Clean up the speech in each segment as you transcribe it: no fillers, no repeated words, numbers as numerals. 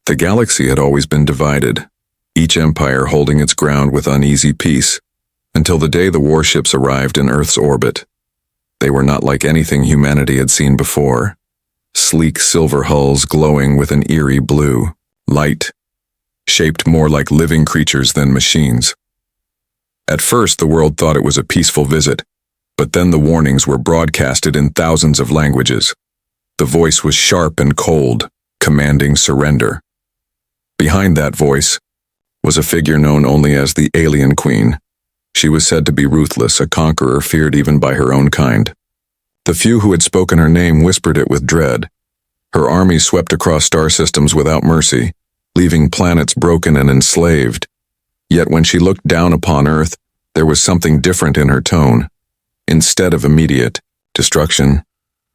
The galaxy had always been divided, each empire holding its ground with uneasy peace, until the day the warships arrived in Earth's orbit. They were not like anything humanity had seen before. Sleek silver hulls glowing with an eerie blue light, shaped more like living creatures than machines. At first, the world thought it was a peaceful visit, but then the warnings were broadcasted in thousands of languages. The voice was sharp and cold, commanding surrender. Behind that voice was a figure known only as the Alien Queen. She was said to be ruthless, a conqueror feared even by her own kind. The few who had spoken her name whispered it with dread. Her army swept across star systems without mercy, leaving planets broken and enslaved. Yet when she looked down upon Earth, there was something different in her tone. Instead of immediate destruction,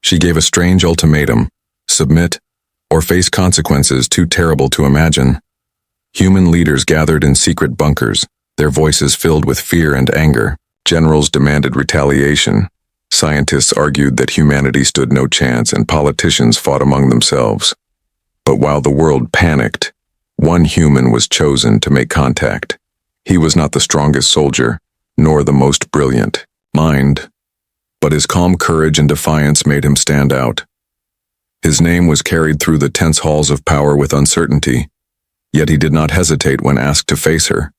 she gave a strange ultimatum: submit or face consequences too terrible to imagine. Human leaders gathered in secret bunkers, their voices filled with fear and anger. Generals demanded retaliation. Scientists argued that humanity stood no chance, and politicians fought among themselves. But while the world panicked, one human was chosen to make contact. He was not the strongest soldier, nor the most brilliant mind, but his calm courage and defiance made him stand out. His name was carried through the tense halls of power with uncertainty, yet he did not hesitate when asked to face her.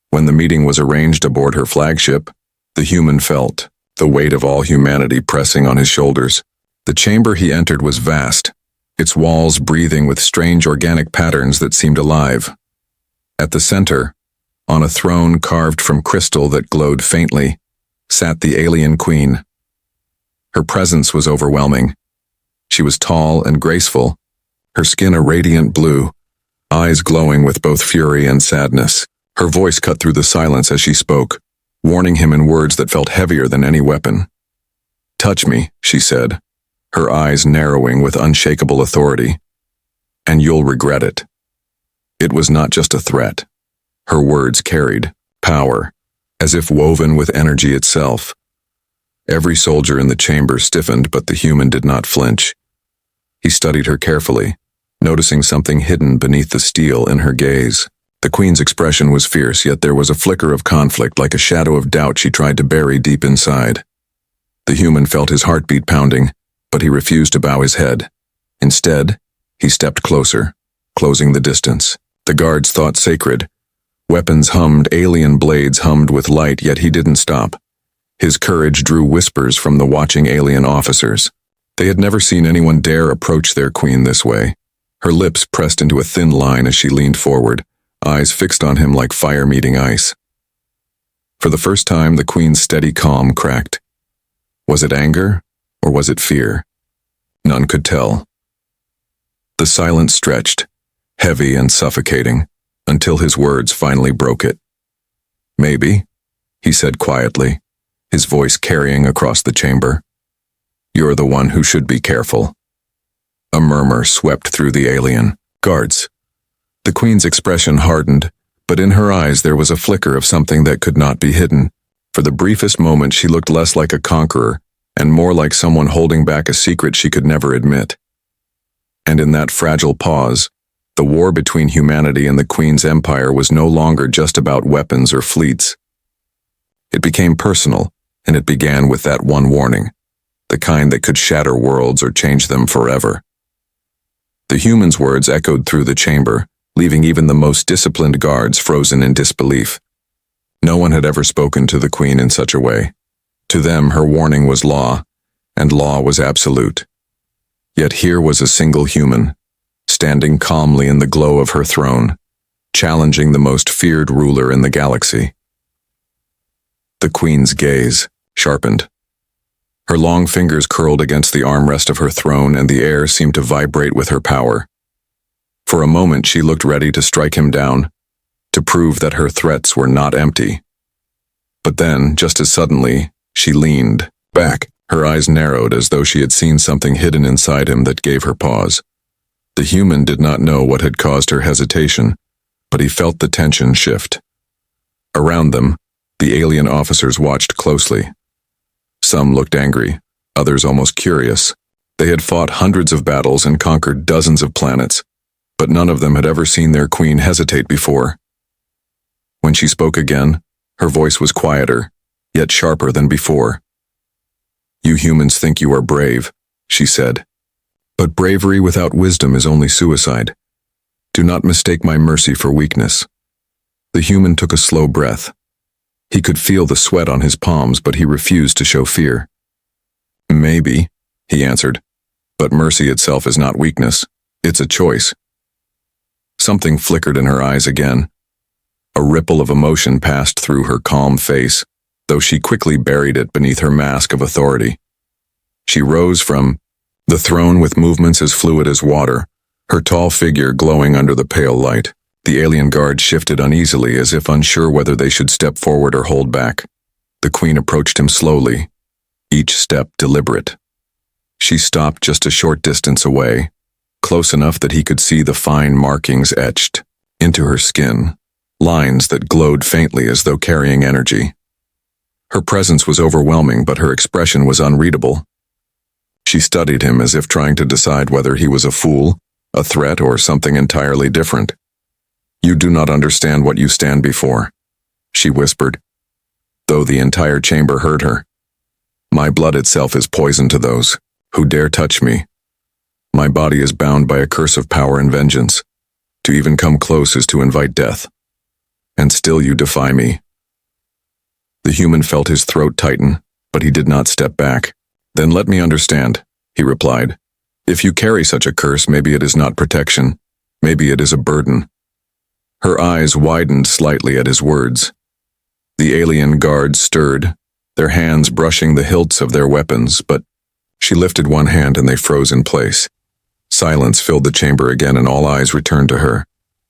When the meeting was arranged aboard her flagship, the human felt the weight of all humanity pressing on his shoulders. The chamber he entered was vast, its walls breathing with strange organic patterns that seemed alive. At the center, on a throne carved from crystal that glowed faintly, sat the Alien Queen. Her presence was overwhelming. She was tall and graceful, her skin a radiant blue, eyes glowing with both fury and sadness. Her voice cut through the silence as she spoke, warning him in words that felt heavier than any weapon. "Touch me," she said, her eyes narrowing with unshakable authority, "and you'll regret it." It was not just a threat. Her words carried power, as if woven with energy itself. Every soldier in the chamber stiffened, but the human did not flinch. He studied her carefully, noticing something hidden beneath the steel in her gaze. The queen's expression was fierce, yet there was a flicker of conflict, like a shadow of doubt she tried to bury deep inside. The human felt his heartbeat pounding, but he refused to bow his head. Instead, he stepped closer, closing the distance. The guards thought sacred. Weapons hummed, alien blades hummed with light, yet he didn't stop. His courage drew whispers from the watching alien officers. They had never seen anyone dare approach their queen this way. Her lips pressed into a thin line as she leaned forward, eyes fixed on him like fire meeting ice. For the first time, the queen's steady calm cracked. Was it anger, or was it fear? None could tell. The silence stretched, heavy and suffocating, until his words finally broke it. "Maybe," he said quietly, his voice carrying across the chamber. "You're the one who should be careful." A murmur swept through the alien guards. The queen's expression hardened, but in her eyes there was a flicker of something that could not be hidden. For the briefest moment she looked less like a conqueror and more like someone holding back a secret she could never admit. And in that fragile pause, the war between humanity and the queen's empire was no longer just about weapons or fleets. It became personal, and it began with that one warning, the kind that could shatter worlds or change them forever. The human's words echoed through the chamber, leaving even the most disciplined guards frozen in disbelief. No one had ever spoken to the queen in such a way. To them, her warning was law, and law was absolute. Yet here was a single human, standing calmly in the glow of her throne, challenging the most feared ruler in the galaxy. The queen's gaze sharpened. Her long fingers curled against the armrest of her throne, and the air seemed to vibrate with her power. For a moment she looked ready to strike him down, to prove that her threats were not empty. But then, just as suddenly, she leaned back, her eyes narrowed as though she had seen something hidden inside him that gave her pause. The human did not know what had caused her hesitation, but he felt the tension shift. Around them, the alien officers watched closely. Some looked angry, others almost curious. They had fought hundreds of battles and conquered dozens of planets, but none of them had ever seen their queen hesitate before. When she spoke again, her voice was quieter, yet sharper than before. "You humans think you are brave," she said. "But bravery without wisdom is only suicide. Do not mistake my mercy for weakness." The human took a slow breath. He could feel the sweat on his palms, but he refused to show fear. "Maybe," he answered, "but mercy itself is not weakness. It's a choice." Something flickered in her eyes again. A ripple of emotion passed through her calm face, though she quickly buried it beneath her mask of authority. She rose from the throne with movements as fluid as water, her tall figure glowing under the pale light. The alien guards shifted uneasily, as if unsure whether they should step forward or hold back. The queen approached him slowly, each step deliberate. She stopped just a short distance away, close enough that he could see the fine markings etched into her skin, lines that glowed faintly as though carrying energy. Her presence was overwhelming, but her expression was unreadable. She studied him as if trying to decide whether he was a fool, a threat, or something entirely different. "You do not understand what you stand before," she whispered, though the entire chamber heard her. "My blood itself is poison to those who dare touch me. My body is bound by a curse of power and vengeance. To even come close is to invite death. And still you defy me." The human felt his throat tighten, but he did not step back. "Then let me understand," he replied. "If you carry such a curse, maybe it is not protection. Maybe it is a burden." Her eyes widened slightly at his words. The alien guards stirred, their hands brushing the hilts of their weapons, but she lifted one hand and they froze in place. Silence filled the chamber again, and all eyes returned to her.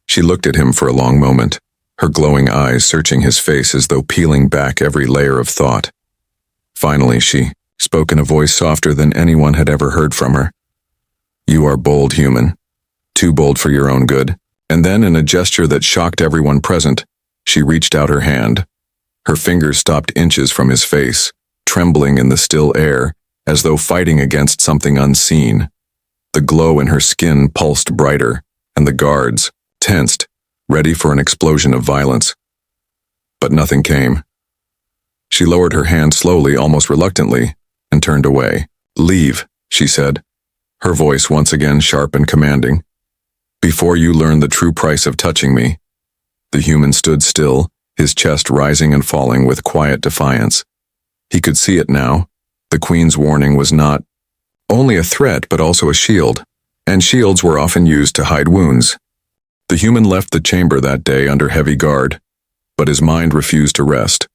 She looked at him for a long moment, her glowing eyes searching his face as though peeling back every layer of thought. Finally, she spoke in a voice softer than anyone had ever heard from her. "You are bold, human. Too bold for your own good." And then, in a gesture that shocked everyone present, she reached out her hand. Her fingers stopped inches from his face, trembling in the still air, as though fighting against something unseen. The glow in her skin pulsed brighter, and the guards, tensed, ready for an explosion of violence. But nothing came. She lowered her hand slowly, almost reluctantly, and turned away. "Leave," she said, her voice once again sharp and commanding. "Before you learn the true price of touching me." The human stood still, his chest rising and falling with quiet defiance. He could see it now. The queen's warning was not only a threat, but also a shield, and shields were often used to hide wounds. The human left the chamber that day under heavy guard, but his mind refused to rest.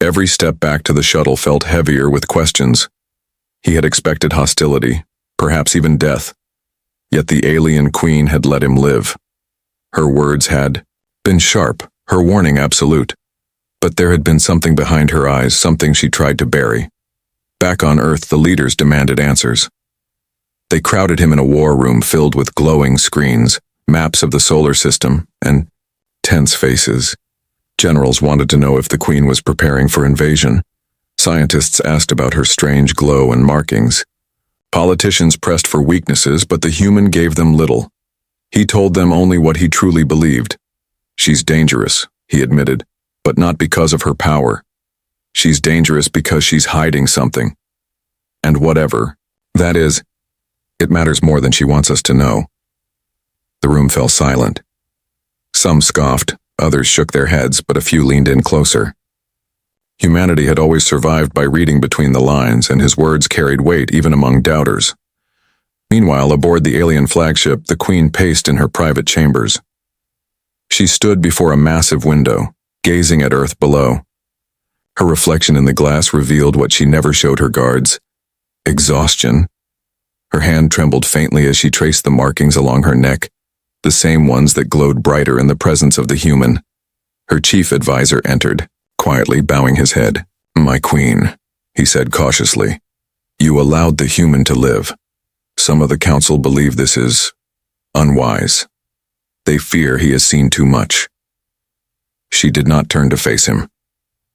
Every step back to the shuttle felt heavier with questions. He had expected hostility, perhaps even death. Yet the alien queen had let him live. Her words had been sharp, her warning absolute. But there had been something behind her eyes, something she tried to bury. Back on Earth, the leaders demanded answers. They crowded him in a war room filled with glowing screens, maps of the solar system, and tense faces. Generals wanted to know if the queen was preparing for invasion. Scientists asked about her strange glow and markings. Politicians pressed for weaknesses, but the human gave them little. He told them only what he truly believed. "She's dangerous," he admitted, "but not because of her power. She's dangerous because she's hiding something. And whatever that is, it matters more than she wants us to know." The room fell silent. Some scoffed, others shook their heads, but a few leaned in closer. Humanity had always survived by reading between the lines, and his words carried weight even among doubters. Meanwhile, aboard the alien flagship, the queen paced in her private chambers. She stood before a massive window, gazing at Earth below. Her reflection in the glass revealed what she never showed her guards: exhaustion. Her hand trembled faintly as she traced the markings along her neck, the same ones that glowed brighter in the presence of the human. Her chief advisor entered, quietly bowing his head. "My queen," he said cautiously, "you allowed the human to live. Some of the council believe this is unwise. They fear he has seen too much." She did not turn to face him.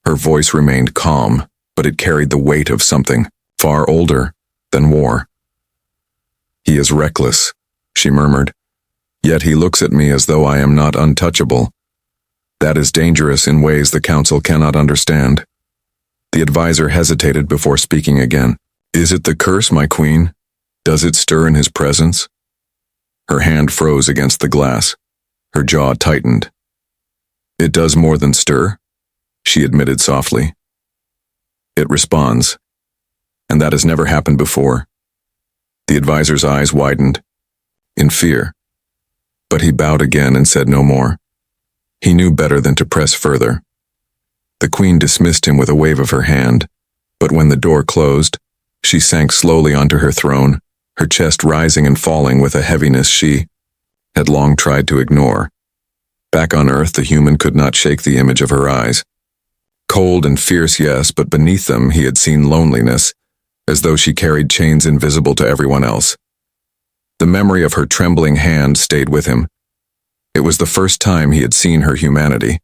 Her voice remained calm, but it carried the weight of something far older than war. "He is reckless," she murmured. Yet he looks at me as though I am not untouchable. That is dangerous in ways the council cannot understand. The advisor hesitated before speaking again. Is it the curse, my queen? Does it stir in his presence? Her hand froze against the glass. Her jaw tightened. It does more than stir, she admitted softly. It responds. And that has never happened before. The advisor's eyes widened, in fear. But he bowed again and said no more. He knew better than to press further. The queen dismissed him with a wave of her hand, but when the door closed, she sank slowly onto her throne, her chest rising and falling with a heaviness she had long tried to ignore. Back on Earth, the human could not shake the image of her eyes. Cold and fierce, yes, but beneath them he had seen loneliness, as though she carried chains invisible to everyone else. The memory of her trembling hand stayed with him. It was the first time he had seen her humanity,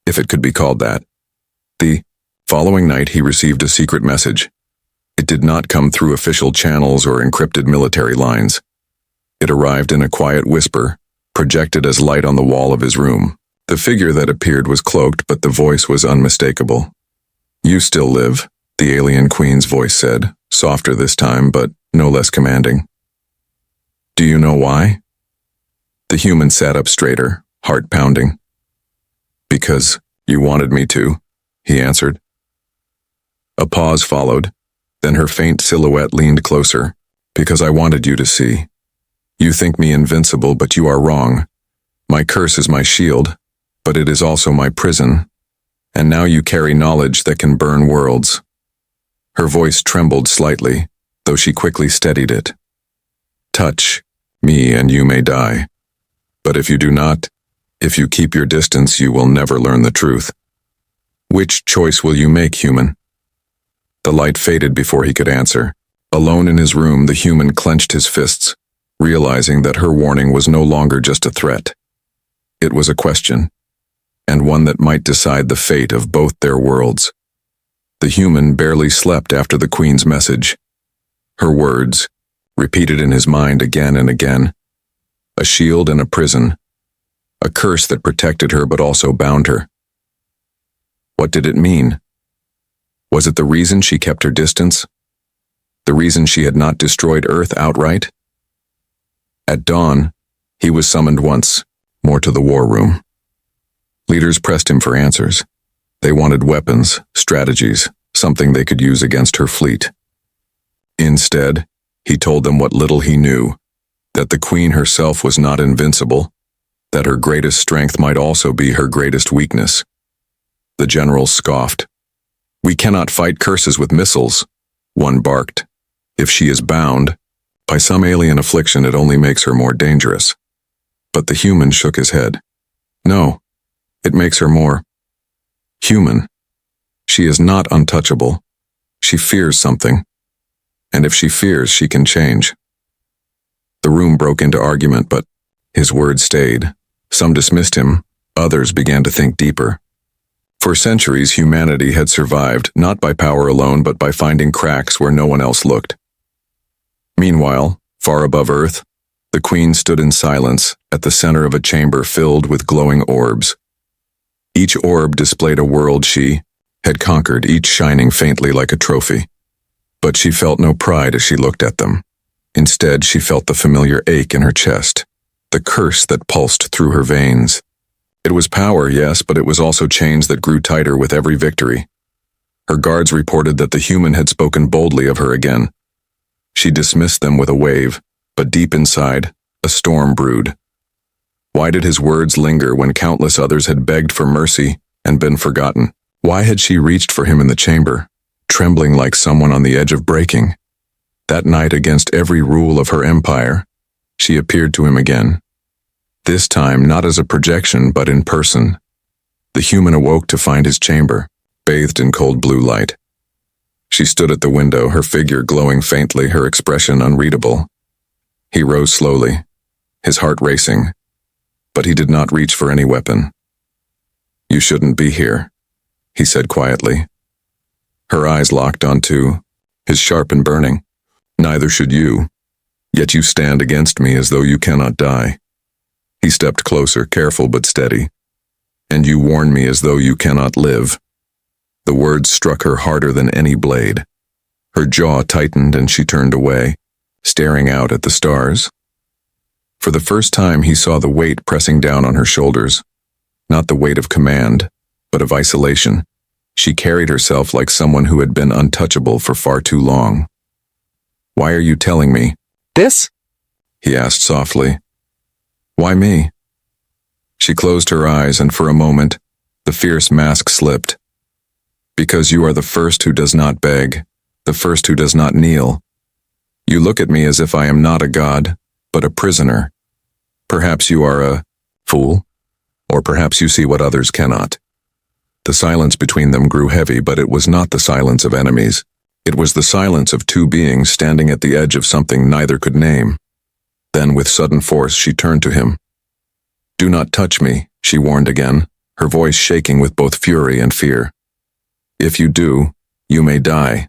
if it could be called that. The following night he received a secret message. It did not come through official channels or encrypted military lines. It arrived in a quiet whisper, projected as light on the wall of his room. The figure that appeared was cloaked, but the voice was unmistakable. You still live, the alien queen's voice said, softer this time, but no less commanding. Do you know why? The human sat up straighter, heart pounding. Because you wanted me to, he answered. A pause followed, then her faint silhouette leaned closer. Because I wanted you to see. You think me invincible, but you are wrong. My curse is my shield, but it is also my prison. And now you carry knowledge that can burn worlds. Her voice trembled slightly, though she quickly steadied it. Touch me and you may die. But if you do not, if you keep your distance, you will never learn the truth. Which choice will you make, human? The light faded before he could answer. Alone in his room, the human clenched his fists, realizing that her warning was no longer just a threat. It was a question, and one that might decide the fate of both their worlds. The human barely slept after the queen's message. Her words, repeated in his mind again and again. A shield and a prison. A curse that protected her but also bound her. What did it mean? Was it the reason she kept her distance? The reason she had not destroyed Earth outright? At dawn, he was summoned once more to the war room. Leaders pressed him for answers. They wanted weapons, strategies, something they could use against her fleet. Instead, he told them what little he knew, that the queen herself was not invincible, that her greatest strength might also be her greatest weakness. The generals scoffed. We cannot fight curses with missiles, one barked. If she is bound, by some alien affliction, it only makes her more dangerous. But the human shook his head. No, it makes her more human. She is not untouchable. She fears something. And if she fears, she can change. The room broke into argument, but his words stayed. Some dismissed him, others began to think deeper. For centuries, humanity had survived, not by power alone, but by finding cracks where no one else looked. Meanwhile, far above Earth, the queen stood in silence at the center of a chamber filled with glowing orbs. Each orb displayed a world she had conquered, each shining faintly like a trophy. But she felt no pride as she looked at them. Instead, she felt the familiar ache in her chest, the curse that pulsed through her veins. It was power, yes, but it was also chains that grew tighter with every victory. Her guards reported that the human had spoken boldly of her again. She dismissed them with a wave, but deep inside, a storm brewed. Why did his words linger when countless others had begged for mercy and been forgotten? Why had she reached for him in the chamber, trembling like someone on the edge of breaking? That night, against every rule of her empire, she appeared to him again. This time, not as a projection, but in person. The human awoke to find his chamber, bathed in cold blue light. She stood at the window, her figure glowing faintly, her expression unreadable. He rose slowly, his heart racing, but he did not reach for any weapon. You shouldn't be here, he said quietly. Her eyes locked onto his, sharp and burning. Neither should you, yet you stand against me as though you cannot die. He stepped closer, careful but steady. And you warn me as though you cannot live. The words struck her harder than any blade. Her jaw tightened and she turned away, staring out at the stars. For the first time he saw the weight pressing down on her shoulders. Not the weight of command, but of isolation. She carried herself like someone who had been untouchable for far too long. "Why are you telling me this?" he asked softly. "Why me?" She closed her eyes, and for a moment, the fierce mask slipped. "Because you are the first who does not beg, the first who does not kneel. You look at me as if I am not a god, but a prisoner. Perhaps you are a fool, or perhaps you see what others cannot." The silence between them grew heavy, but it was not the silence of enemies. It was the silence of two beings standing at the edge of something neither could name. Then, with sudden force, she turned to him. "Do not touch me," she warned again, her voice shaking with both fury and fear. "If you do, you may die.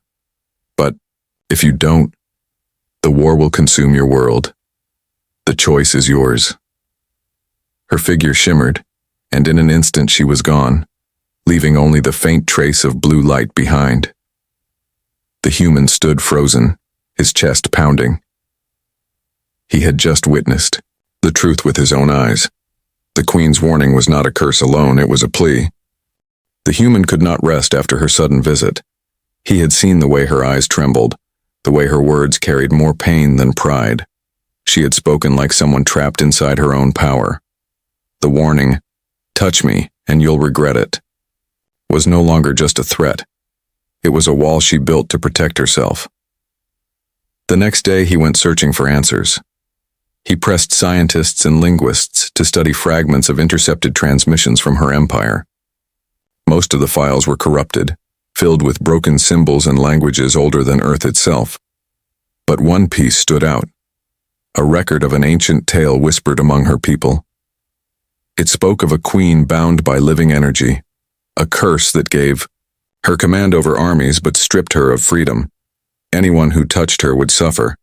But if you don't, the war will consume your world. The choice is yours." Her figure shimmered, and in an instant she was gone, leaving only the faint trace of blue light behind. The human stood frozen, his chest pounding. He had just witnessed the truth with his own eyes. The Queen's warning was not a curse alone, it was a plea. The human could not rest after her sudden visit. He had seen the way her eyes trembled, the way her words carried more pain than pride. She had spoken like someone trapped inside her own power. The warning, "Touch me, and you'll regret it," was no longer just a threat. It was a wall she built to protect herself. The next day he went searching for answers. He pressed scientists and linguists to study fragments of intercepted transmissions from her empire. Most of the files were corrupted, filled with broken symbols and languages older than Earth itself. But one piece stood out, a record of an ancient tale whispered among her people. It spoke of a queen bound by living energy, a curse that gave her command over armies but stripped her of freedom. Anyone who touched her would suffer,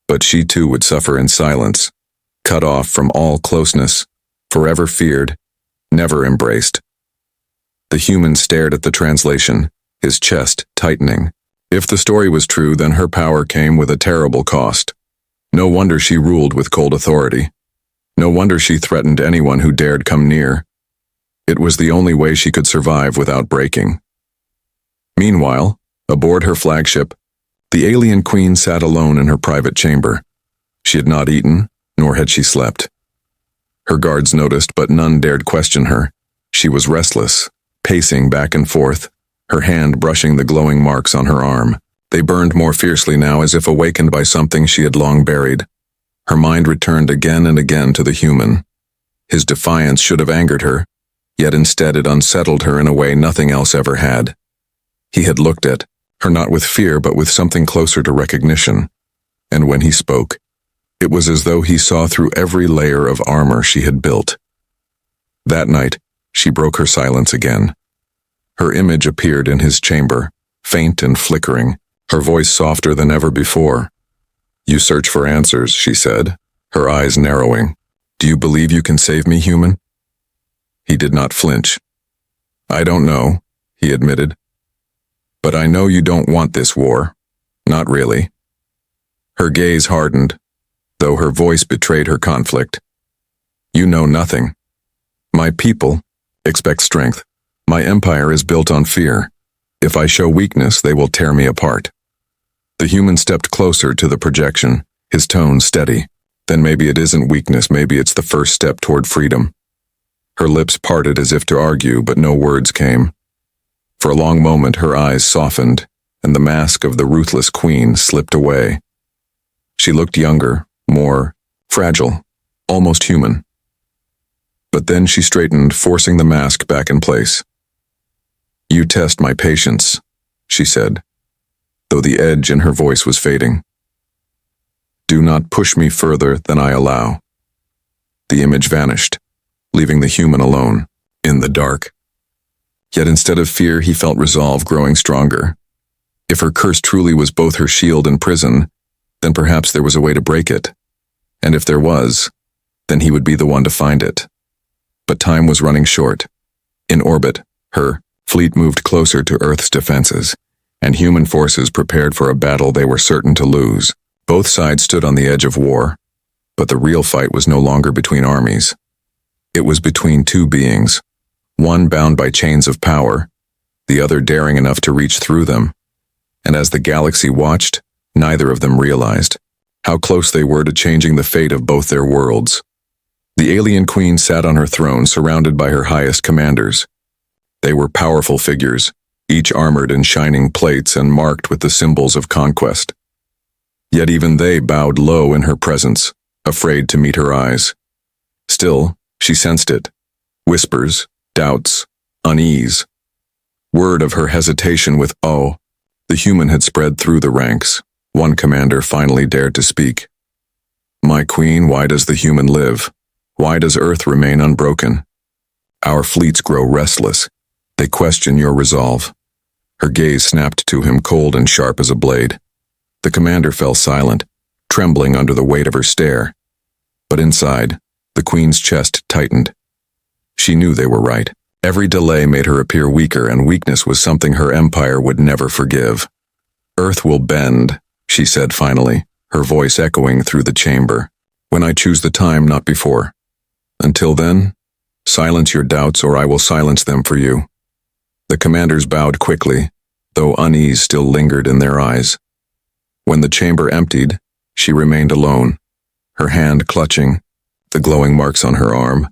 but she too would suffer in silence, cut off from all closeness, forever feared, never embraced. The human stared at the translation, his chest tightening. If the story was true, then her power came with a terrible cost. No wonder she ruled with cold authority. No wonder she threatened anyone who dared come near. It was the only way she could survive without breaking. Meanwhile, aboard her flagship, the alien queen sat alone in her private chamber. She had not eaten, nor had she slept. Her guards noticed, but none dared question her. She was restless, pacing back and forth, her hand brushing the glowing marks on her arm. They burned more fiercely now, as if awakened by something she had long buried. Her mind returned again and again to the human. His defiance should have angered her, yet instead it unsettled her in a way nothing else ever had. He had looked at her not with fear, but with something closer to recognition. And when he spoke, it was as though he saw through every layer of armor she had built. That night, she broke her silence again. Her image appeared in his chamber, faint and flickering, her voice softer than ever before. "You search for answers," she said, her eyes narrowing. "Do you believe you can save me, human?" He did not flinch. "I don't know," he admitted. "But I know you don't want this war. Not really." Her gaze hardened, though her voice betrayed her conflict. "You know nothing. My people expect strength. My empire is built on fear. If I show weakness, they will tear me apart." The human stepped closer to the projection, his tone steady. "Then maybe it isn't weakness, maybe it's the first step toward freedom." Her lips parted as if to argue, but no words came. For a long moment her eyes softened, and the mask of the ruthless queen slipped away. She looked younger, more fragile, almost human. But then she straightened, forcing the mask back in place. "You test my patience," she said, though the edge in her voice was fading. "Do not push me further than I allow." The image vanished, leaving the human alone, in the dark. Yet instead of fear, he felt resolve growing stronger. If her curse truly was both her shield and prison, then perhaps there was a way to break it. And if there was, then he would be the one to find it. But time was running short. In orbit, her fleet moved closer to Earth's defenses, and human forces prepared for a battle they were certain to lose. Both sides stood on the edge of war, but the real fight was no longer between armies. It was between two beings, one bound by chains of power, the other daring enough to reach through them. And as the galaxy watched, neither of them realized how close they were to changing the fate of both their worlds. The alien queen sat on her throne, surrounded by her highest commanders. They were powerful figures, each armored in shining plates and marked with the symbols of conquest. Yet even they bowed low in her presence, afraid to meet her eyes. Still, she sensed it. Whispers, doubts, unease. Word of her hesitation with "oh." The human had spread through the ranks. One commander finally dared to speak. "My queen, why does the human live? Why does Earth remain unbroken? Our fleets grow restless. They question your resolve." Her gaze snapped to him, cold and sharp as a blade. The commander fell silent, trembling under the weight of her stare. But inside, the queen's chest tightened. She knew they were right. Every delay made her appear weaker, and weakness was something her empire would never forgive. "Earth will bend," she said finally, her voice echoing through the chamber. "When I choose the time, not before. Until then, silence your doubts or I will silence them for you." The commanders bowed quickly, though unease still lingered in their eyes. When the chamber emptied, she remained alone, her hand clutching, the glowing marks on her arm.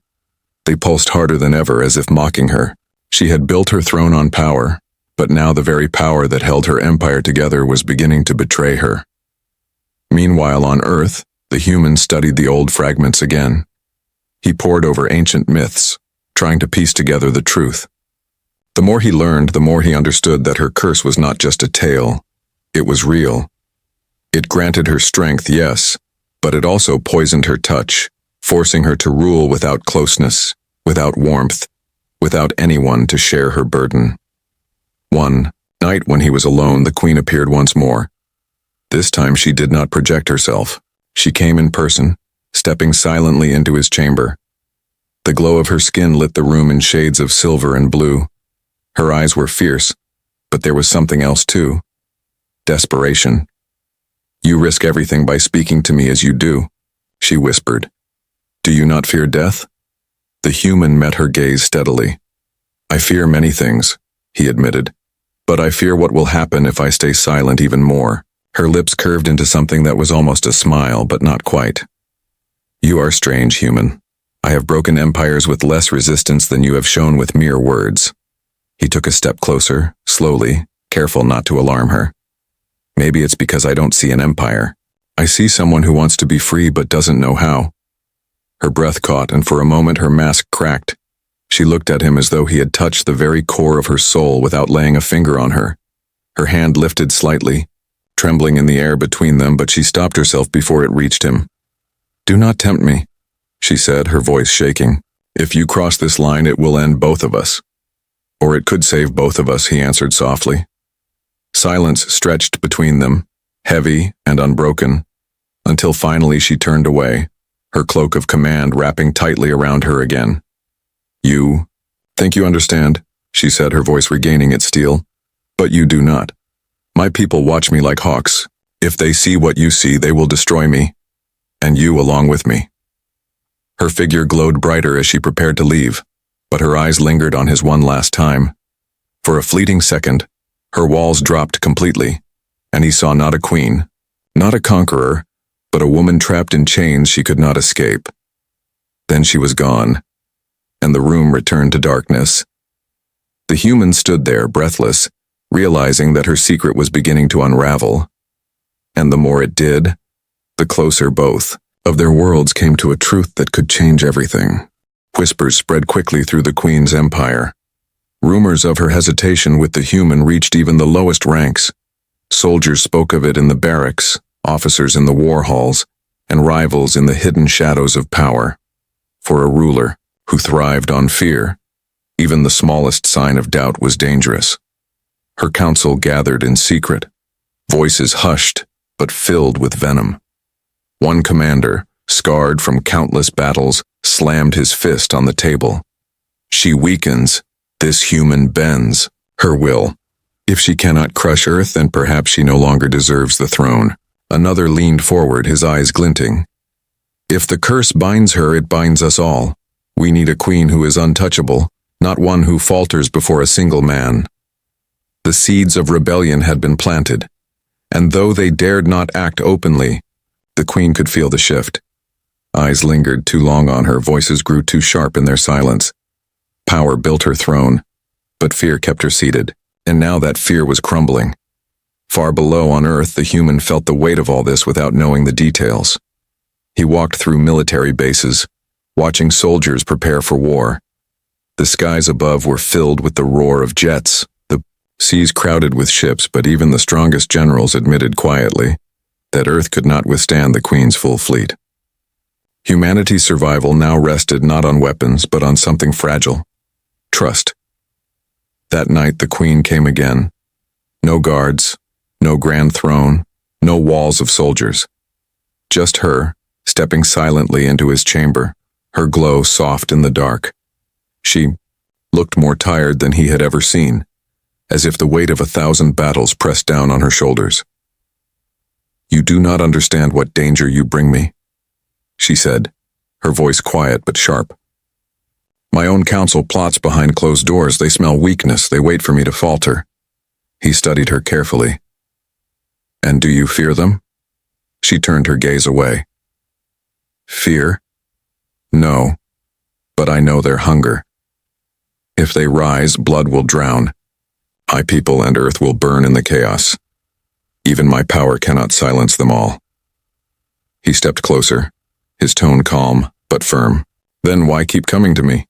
They pulsed harder than ever, as if mocking her. She had built her throne on power, but now the very power that held her empire together was beginning to betray her. Meanwhile, on Earth, the human studied the old fragments again. He pored over ancient myths, trying to piece together the truth. The more he learned, the more he understood that her curse was not just a tale. It was real. It granted her strength, yes, but it also poisoned her touch, forcing her to rule without closeness, without warmth, without anyone to share her burden. One night when he was alone, the queen appeared once more. This time she did not project herself. She came in person, stepping silently into his chamber. The glow of her skin lit the room in shades of silver and blue. Her eyes were fierce, but there was something else too. Desperation. "You risk everything by speaking to me as you do," she whispered. "Do you not fear death?" The human met her gaze steadily. "I fear many things," he admitted, "but I fear what will happen if I stay silent even more." Her lips curved into something that was almost a smile, but not quite. "You are strange, human. I have broken empires with less resistance than you have shown with mere words." He took a step closer, slowly, careful not to alarm her. "Maybe it's because I don't see an empire. I see someone who wants to be free but doesn't know how." Her breath caught, and for a moment her mask cracked. She looked at him as though he had touched the very core of her soul without laying a finger on her. Her hand lifted slightly, trembling in the air between them, but she stopped herself before it reached him. "Do not tempt me," she said, her voice shaking. "If you cross this line, it will end both of us." "Or it could save both of us," he answered softly. Silence stretched between them, heavy and unbroken, until finally she turned away, her cloak of command wrapping tightly around her again. "You think you understand," she said, her voice regaining its steel. "But you do not. My people watch me like hawks. If they see what you see, they will destroy me, and you along with me." Her figure glowed brighter as she prepared to leave, but her eyes lingered on his one last time. For a fleeting second, her walls dropped completely, and he saw not a queen, not a conqueror, but a woman trapped in chains she could not escape. Then she was gone, and the room returned to darkness. The human stood there, breathless, realizing that her secret was beginning to unravel. And the more it did, the closer both of their worlds came to a truth that could change everything. Whispers spread quickly through the queen's empire. Rumors of her hesitation with the human reached even the lowest ranks. Soldiers spoke of it in the barracks, officers in the war halls, and rivals in the hidden shadows of power. For a ruler who thrived on fear, even the smallest sign of doubt was dangerous. Her council gathered in secret, voices hushed but filled with venom. One commander, scarred from countless battles, slammed his fist on the table. She weakens, this human bends, her will. If she cannot crush Earth, then perhaps she no longer deserves the throne. Another leaned forward, his eyes glinting. If the curse binds her, it binds us all. We need a queen who is untouchable, not one who falters before a single man. The seeds of rebellion had been planted, and though they dared not act openly, the queen could feel the shift. Eyes lingered too long on her, voices grew too sharp in their silence. Power built her throne, but fear kept her seated, and now that fear was crumbling. Far below on Earth, the human felt the weight of all this without knowing the details. He walked through military bases, watching soldiers prepare for war. The skies above were filled with the roar of jets, the seas crowded with ships, but even the strongest generals admitted quietly that Earth could not withstand the Queen's full fleet. Humanity's survival now rested not on weapons, but on something fragile: trust. That night the Queen came again. No guards, no grand throne, no walls of soldiers. Just her, stepping silently into his chamber, her glow soft in the dark. She looked more tired than he had ever seen, as if the weight of 1,000 battles pressed down on her shoulders. "You do not understand what danger you bring me," she said, her voice quiet but sharp. "My own council plots behind closed doors. They smell weakness. They wait for me to falter." He studied her carefully. "And do you fear them?" She turned her gaze away. "Fear? No, but I know their hunger. If they rise, blood will drown. My people and Earth will burn in the chaos. Even my power cannot silence them all." He stepped closer, his tone calm but firm. "Then why keep coming to me?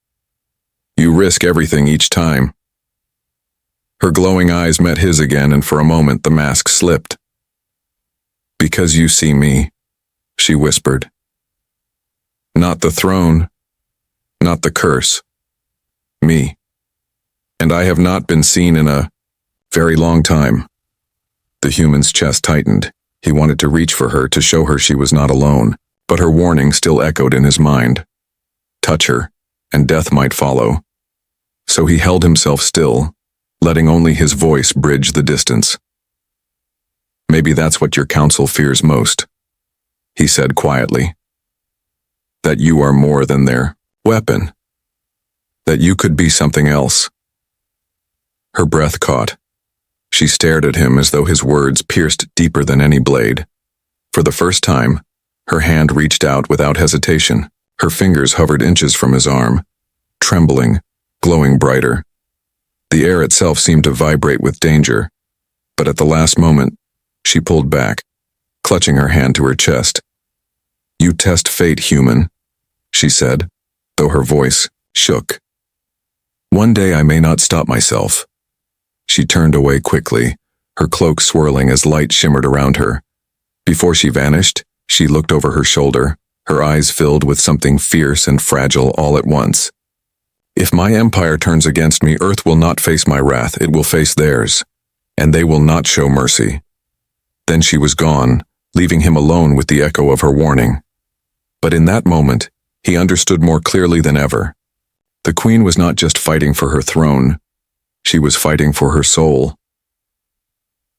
You risk everything each time." Her glowing eyes met his again, and for a moment the mask slipped. "Because you see me," she whispered. "Not the throne, not the curse. Me. And I have not been seen in a very long time." The human's chest tightened. He wanted to reach for her, to show her she was not alone, but her warning still echoed in his mind. Touch her, and death might follow. So he held himself still, letting only his voice bridge the distance. "Maybe that's what your council fears most," he said quietly. "That you are more than their weapon. That you could be something else." Her breath caught. She stared at him as though his words pierced deeper than any blade. For the first time, her hand reached out without hesitation. Her fingers hovered inches from his arm, trembling, glowing brighter. The air itself seemed to vibrate with danger, but at the last moment, she pulled back, clutching her hand to her chest. "You test fate, human," she said, though her voice shook. "One day I may not stop myself." She turned away quickly, her cloak swirling as light shimmered around her. Before she vanished, she looked over her shoulder, her eyes filled with something fierce and fragile all at once. "If my empire turns against me, Earth will not face my wrath, it will face theirs, and they will not show mercy." Then she was gone, leaving him alone with the echo of her warning. But in that moment, he understood more clearly than ever. The Queen was not just fighting for her throne, she was fighting for her soul.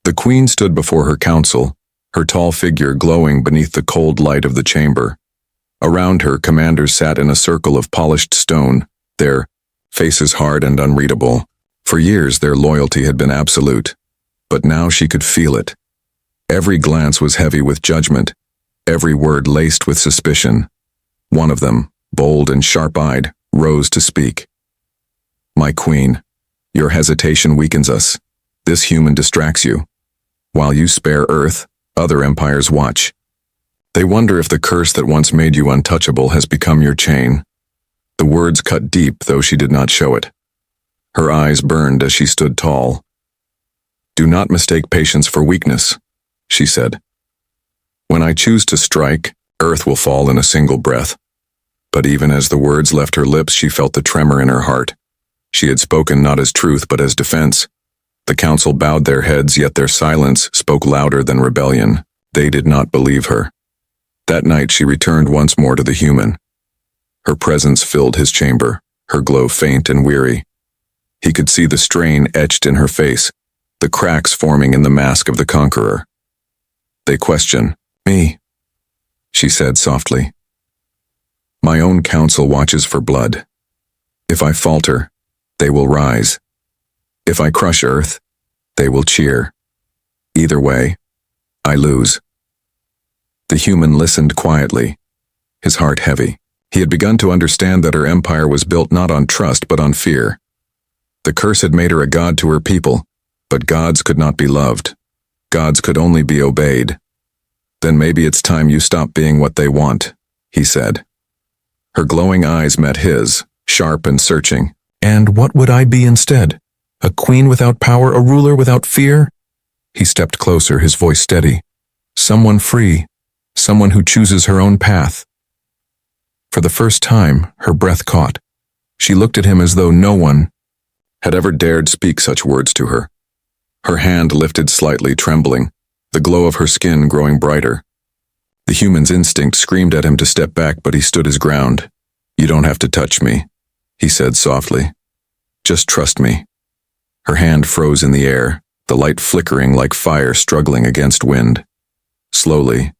The Queen stood before her council, her tall figure glowing beneath the cold light of the chamber. Around her, commanders sat in a circle of polished stone, their faces hard and unreadable. For years their loyalty had been absolute, but now she could feel it. Every glance was heavy with judgment, every word laced with suspicion. One of them, bold and sharp-eyed, rose to speak. "My Queen, your hesitation weakens us. This human distracts you. While you spare Earth, other empires watch. They wonder if the curse that once made you untouchable has become your chain." The words cut deep, though she did not show it. Her eyes burned as she stood tall. "Do not mistake patience for weakness," she said. "When I choose to strike, Earth will fall in a single breath." But even as the words left her lips, she felt the tremor in her heart. She had spoken not as truth, but as defense. The council bowed their heads, yet their silence spoke louder than rebellion. They did not believe her. That night she returned once more to the human. Her presence filled his chamber, her glow faint and weary. He could see the strain etched in her face, the cracks forming in the mask of the conqueror. "They question me," she said softly. "My own council watches for blood. If I falter, they will rise. If I crush Earth, they will cheer. Either way, I lose." The human listened quietly, his heart heavy. He had begun to understand that her empire was built not on trust but on fear. The curse had made her a god to her people, but gods could not be loved. Gods could only be obeyed. "Then maybe it's time you stop being what they want," he said. Her glowing eyes met his, sharp and searching. "And what would I be instead? A queen without power, a ruler without fear?" He stepped closer, his voice steady. "Someone free, someone who chooses her own path." For the first time, her breath caught. She looked at him as though no one had ever dared speak such words to her. Her hand lifted slightly, trembling, the glow of her skin growing brighter. The human's instinct screamed at him to step back, but he stood his ground. "You don't have to touch me," he said softly. "Just trust me." Her hand froze in the air, the light flickering like fire struggling against wind. Slowly,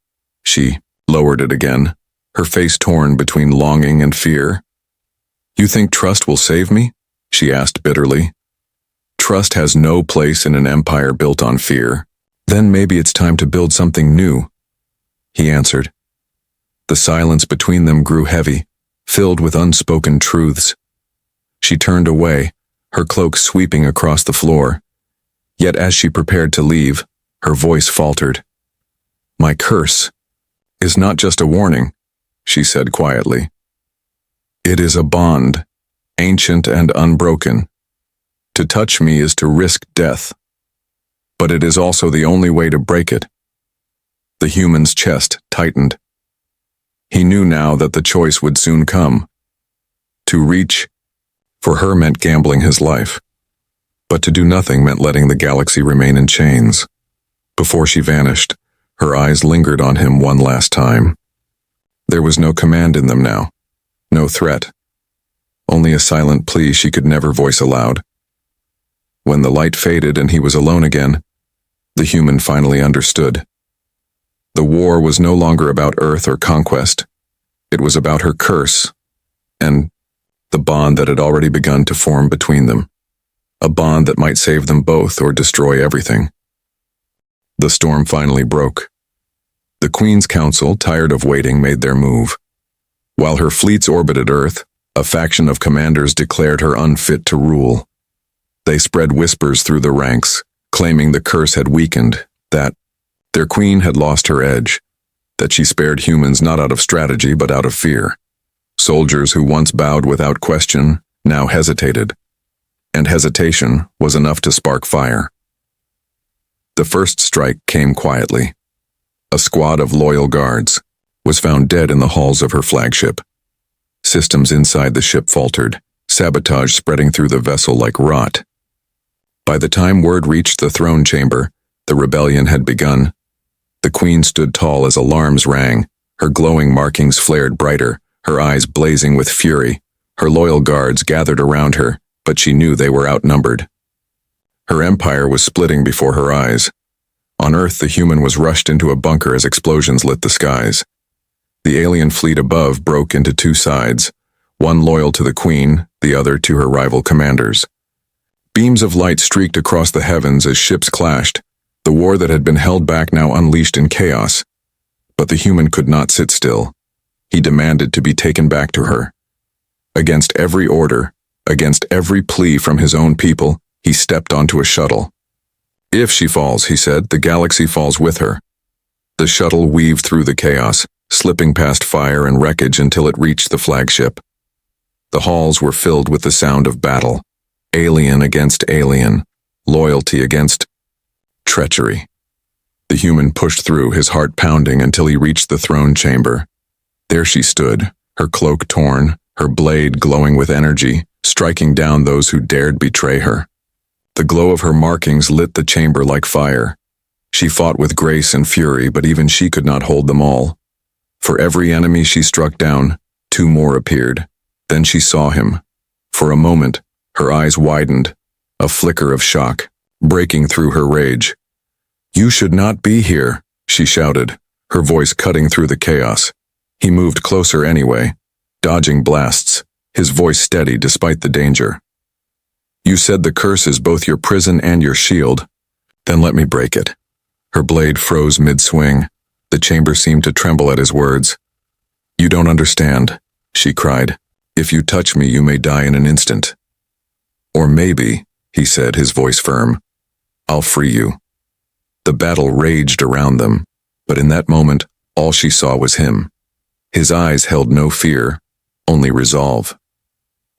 she lowered it again, her face torn between longing and fear. "You think trust will save me?" she asked bitterly. "Trust has no place in an empire built on fear. Then maybe it's time to build something new," he answered. The silence between them grew heavy, filled with unspoken truths. She turned away, her cloak sweeping across the floor. Yet as she prepared to leave, her voice faltered. "My curse is not just a warning," she said quietly. "It is a bond, ancient and unbroken. To touch me is to risk death. But it is also the only way to break it." The human's chest tightened. He knew now that the choice would soon come. To reach for her meant gambling his life, but to do nothing meant letting the galaxy remain in chains. Before she vanished, her eyes lingered on him one last time. There was no command in them now, no threat, only a silent plea she could never voice aloud. When the light faded and he was alone again, the human finally understood. The war was no longer about Earth or conquest. It was about her curse, and the bond that had already begun to form between them. A bond that might save them both or destroy everything. The storm finally broke. The Queen's Council, tired of waiting, made their move. While her fleets orbited Earth, a faction of commanders declared her unfit to rule. They spread whispers through the ranks, claiming the curse had weakened, that their queen had lost her edge, that she spared humans not out of strategy but out of fear. Soldiers who once bowed without question now hesitated, and hesitation was enough to spark fire. The first strike came quietly. A squad of loyal guards was found dead in the halls of her flagship. Systems inside the ship faltered, sabotage spreading through the vessel like rot. By the time word reached the throne chamber, the rebellion had begun. The queen stood tall as alarms rang, her glowing markings flared brighter, her eyes blazing with fury. Her loyal guards gathered around her, but she knew they were outnumbered. Her empire was splitting before her eyes. On Earth, the human was rushed into a bunker as explosions lit the skies. The alien fleet above broke into two sides, one loyal to the queen, the other to her rival commanders. Beams of light streaked across the heavens as ships clashed, the war that had been held back now unleashed in chaos. But the human could not sit still. He demanded to be taken back to her. Against every order, against every plea from his own people, he stepped onto a shuttle. "If she falls," he said, "the galaxy falls with her." The shuttle weaved through the chaos, slipping past fire and wreckage until it reached the flagship. The halls were filled with the sound of battle, alien against alien, loyalty against treachery. The human pushed through, his heart pounding, until he reached the throne chamber. There she stood, her cloak torn, her blade glowing with energy, striking down those who dared betray her. The glow of her markings lit the chamber like fire. She fought with grace and fury, but even she could not hold them all. For every enemy she struck down, two more appeared. Then she saw him. For a moment, her eyes widened, a flicker of shock, breaking through her rage. "You should not be here," she shouted, her voice cutting through the chaos. He moved closer anyway, dodging blasts, his voice steady despite the danger. "You said the curse is both your prison and your shield. Then let me break it." Her blade froze mid-swing. The chamber seemed to tremble at his words. "You don't understand," she cried. "If you touch me, you may die in an instant." "Or maybe," he said, his voice firm, "I'll free you." The battle raged around them, but in that moment, all she saw was him. His eyes held no fear, only resolve.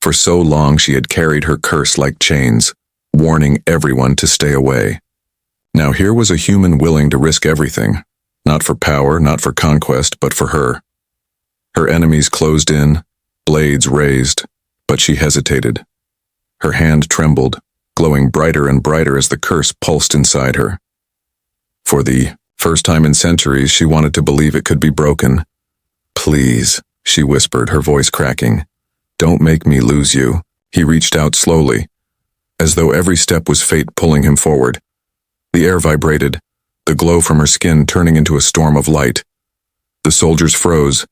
For so long she had carried her curse like chains, warning everyone to stay away. Now here was a human willing to risk everything, not for power, not for conquest, but for her. Her enemies closed in, blades raised, but she hesitated. Her hand trembled, glowing brighter and brighter as the curse pulsed inside her. For the first time in centuries, she wanted to believe it could be broken. "Please," she whispered, her voice cracking. "Don't make me lose you." He reached out slowly, as though every step was fate pulling him forward. The air vibrated, the glow from her skin turning into a storm of light. The soldiers froze,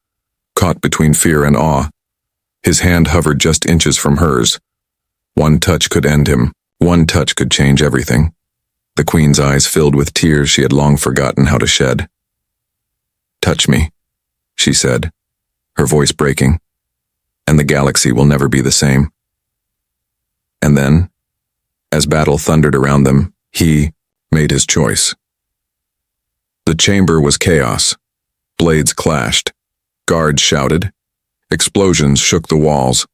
caught between fear and awe. His hand hovered just inches from hers. One touch could end him. One touch could change everything. The Queen's eyes filled with tears she had long forgotten how to shed. "Touch me," she said, her voice breaking, "and the galaxy will never be the same." And then, as battle thundered around them, he made his choice. The chamber was chaos. Blades clashed. Guards shouted. Explosions shook the walls.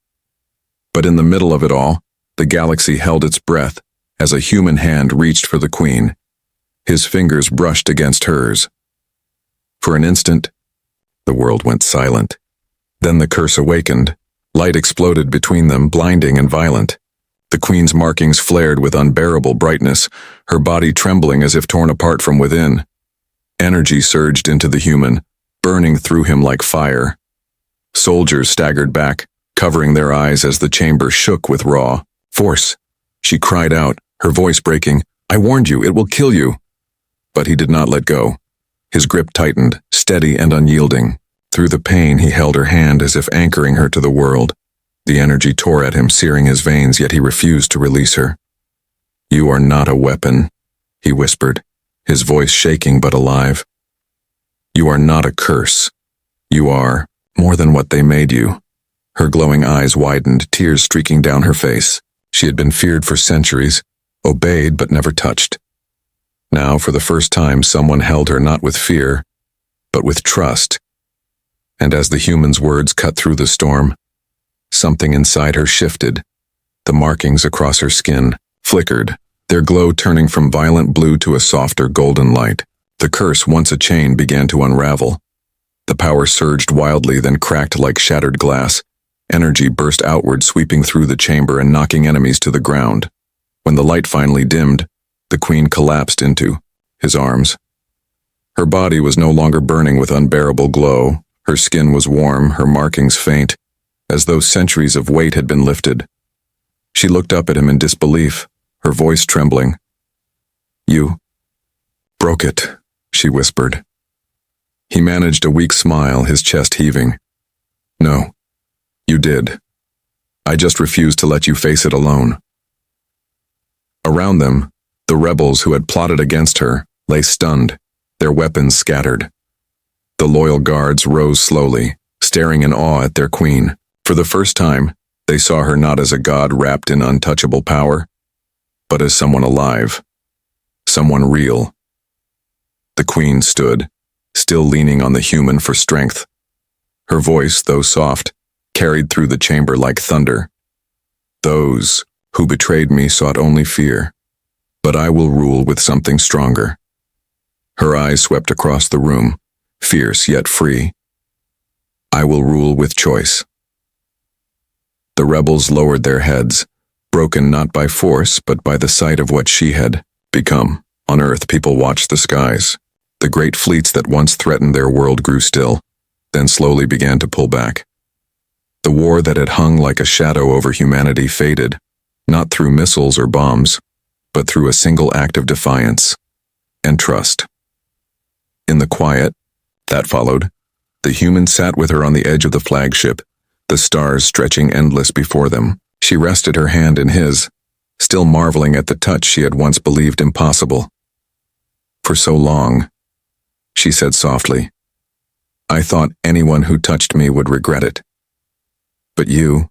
But in the middle of it all, the galaxy held its breath as a human hand reached for the Queen. His fingers brushed against hers. For an instant, the world went silent. Then the curse awakened. Light exploded between them, blinding and violent. The Queen's markings flared with unbearable brightness, her body trembling as if torn apart from within. Energy surged into the human, burning through him like fire. Soldiers staggered back, covering their eyes as the chamber shook with raw force. She cried out, her voice breaking, "I warned you, it will kill you." But he did not let go. His grip tightened, steady and unyielding. Through the pain, he held her hand as if anchoring her to the world. The energy tore at him, searing his veins, yet he refused to release her. "You are not a weapon," he whispered, his voice shaking but alive. "You are not a curse. You are more than what they made you." Her glowing eyes widened, tears streaking down her face. She had been feared for centuries, obeyed but never touched. Now, for the first time, someone held her not with fear, but with trust. And as the human's words cut through the storm, something inside her shifted. The markings across her skin flickered, their glow turning from violent blue to a softer golden light. The curse, once a chain, began to unravel. The power surged wildly, then cracked like shattered glass. Energy burst outward, sweeping through the chamber and knocking enemies to the ground. When the light finally dimmed, the Queen collapsed into his arms. Her body was no longer burning with unbearable glow. Her skin was warm, her markings faint, as though centuries of weight had been lifted. She looked up at him in disbelief, her voice trembling. "You broke it," she whispered. He managed a weak smile, his chest heaving. "No, you did. I just refused to let you face it alone." Around them, the rebels who had plotted against her lay stunned, their weapons scattered. The loyal guards rose slowly, staring in awe at their queen. For the first time, they saw her not as a god wrapped in untouchable power, but as someone alive, someone real. The Queen stood, still leaning on the human for strength. Her voice, though soft, carried through the chamber like thunder. "Those who betrayed me sought only fear, but I will rule with something stronger." Her eyes swept across the room, fierce yet free. "I will rule with choice." The rebels lowered their heads, broken not by force but by the sight of what she had become. On Earth, people watched the skies. The great fleets that once threatened their world grew still. then slowly began to pull back. The war that had hung like a shadow over humanity faded, not through missiles or bombs, but through a single act of defiance and trust. In the quiet that followed, the human sat with her on the edge of the flagship, the stars stretching endless before them. She rested her hand in his, still marveling at the touch she had once believed impossible. "For so long," she said softly, "I thought anyone who touched me would regret it. But you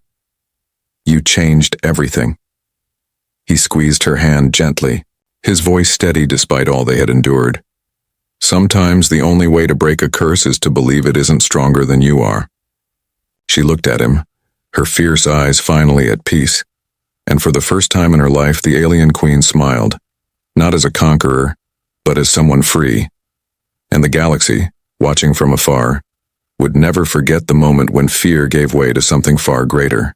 changed everything." He squeezed her hand gently, his voice steady despite all they had endured. "Sometimes the only way to break a curse is to believe it isn't stronger than you are." She looked at him, her fierce eyes finally at peace, and for the first time in her life the alien queen smiled, not as a conqueror, but as someone free. And the galaxy, watching from afar, would never forget the moment when fear gave way to something far greater.